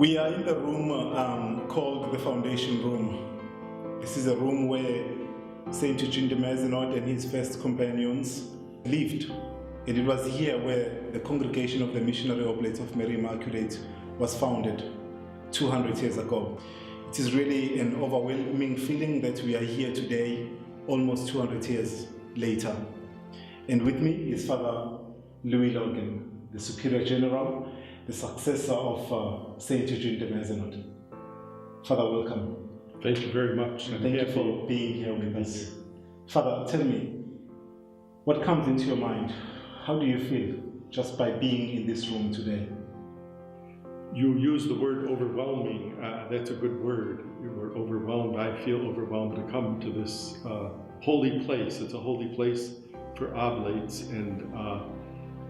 We are in the room called the Foundation Room. This is a room where Saint Eugene de Mazenod and his first companions lived. And it was here where the congregation of the Missionary Oblates of Mary Immaculate was founded 200 years ago. It is really an overwhelming feeling that we are here today, almost 200 years later. And with me is Father Lougen, the Superior General, the successor of Saint Eugene de Mazenod. Father, welcome. Thank you very much. Thank you for being here with us. Father, tell me, what comes into your mind? How do you feel just by being in this room today? You use the word overwhelming. That's a good word. You were overwhelmed. I feel overwhelmed to come to this holy place. It's a holy place for Oblates. And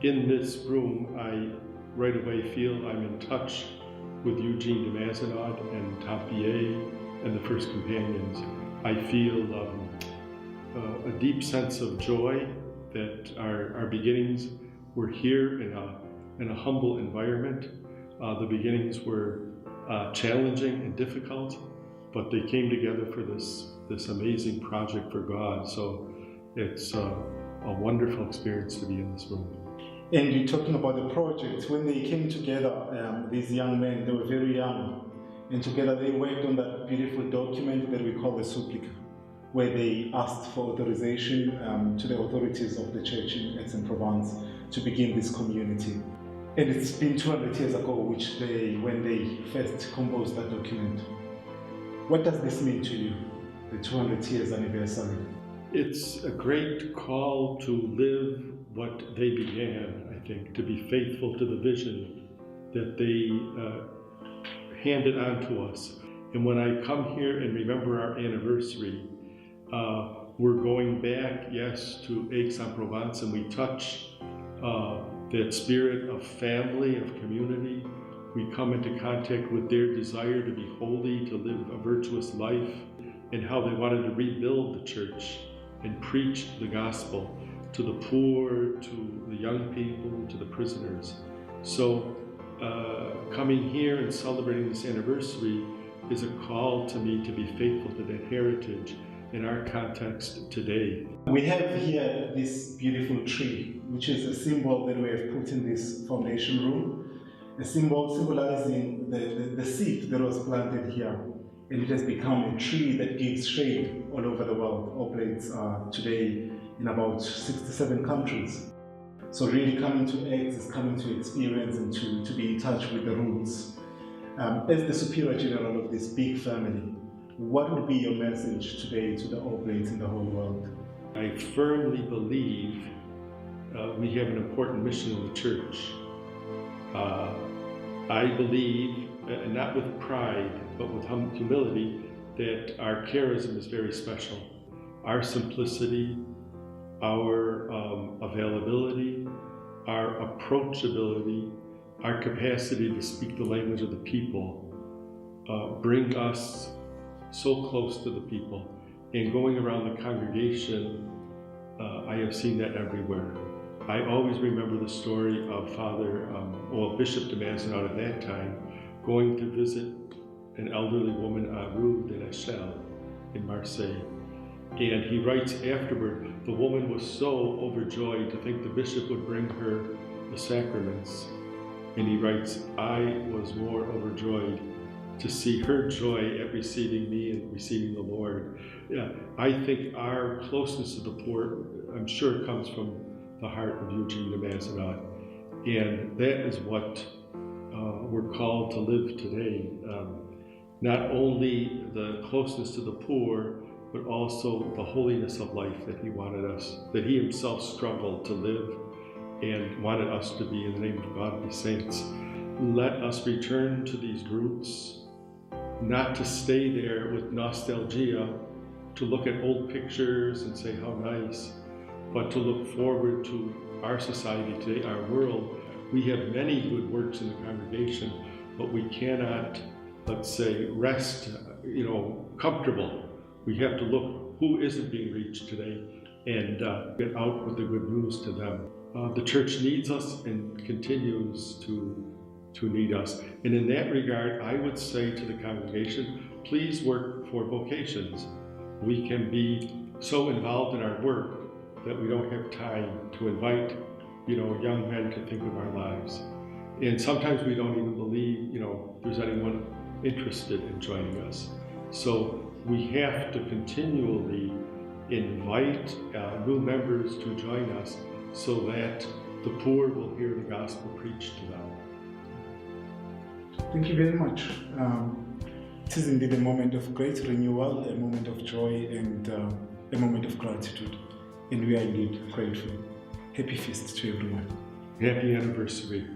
in this room, I right away feel I'm in touch with Eugene de Mazenod and Tempier and the First Companions. I feel a deep sense of joy that our beginnings were here in a humble environment. The beginnings were challenging and difficult, but they came together for this amazing project for God. So it's a wonderful experience to be in this room. And you're talking about the project. When they came together, these young men, they were very young, and together they worked on that beautiful document that we call the Supplica, where they asked for authorization to the authorities of the church in Aix-en-Provence to begin this community. And it's been 200 years ago when they first composed that document. What does this mean to you, the 200 years anniversary? It's a great call to live what they began, I think, to be faithful to the vision that they handed on to us. And when I come here and remember our anniversary, we're going back, yes, to Aix-en-Provence, and we touch that spirit of family, of community. We come into contact with their desire to be holy, to live a virtuous life, and how they wanted to rebuild the church and preach the gospel to the poor, to the young people, to the prisoners. So coming here and celebrating this anniversary is a call to me to be faithful to that heritage in our context today. We have here this beautiful tree, which is a symbol that we have put in this foundation room, a symbol symbolizing the seed that was planted here. And it has become a tree that gives shade all over the world. Oblates are today in about 67 countries. So really coming to Aix is coming to experience and to be in touch with the roots. As the Superior General of this big family, what would be your message today to the Oblates in the whole world? I firmly believe we have an important mission in the church. I believe, not with pride, but with humility, that our charism is very special. Our simplicity, our availability, our approachability, our capacity to speak the language of the people bring us so close to the people. And going around the congregation, I have seen that everywhere. I always remember the story of Bishop de Mazenod at that time, going to visit an elderly woman on Rue de l'Echelle in Marseille. And he writes afterward, the woman was so overjoyed to think the bishop would bring her the sacraments. And he writes, I was more overjoyed to see her joy at receiving me and receiving the Lord. Yeah, I think our closeness to the poor, I'm sure, comes from the heart of Eugene de Mazenod. And that is what we're called to live today. Not only the closeness to the poor, but also the holiness of life that he wanted us, that he himself struggled to live and wanted us to be, in the name of God, be saints. Let us return to these roots, not to stay there with nostalgia, to look at old pictures and say how nice, but to look forward to our society today, our world. We have many good works in the congregation, but we cannot, let's say, rest, comfortable. We have to look who isn't being reached today and get out with the good news to them. The church needs us and continues to to need us. And in that regard, I would say to the congregation, please work for vocations. We can be so involved in our work that we don't have time to invite, young men to think of our lives. And sometimes we don't even believe, there's anyone interested in joining us. So we have to continually invite new members to join us so that the poor will hear the gospel preached to them. Thank you very much. It is indeed a moment of great renewal, a moment of joy, and a moment of gratitude. And we are indeed grateful. Happy feast to everyone. Happy anniversary.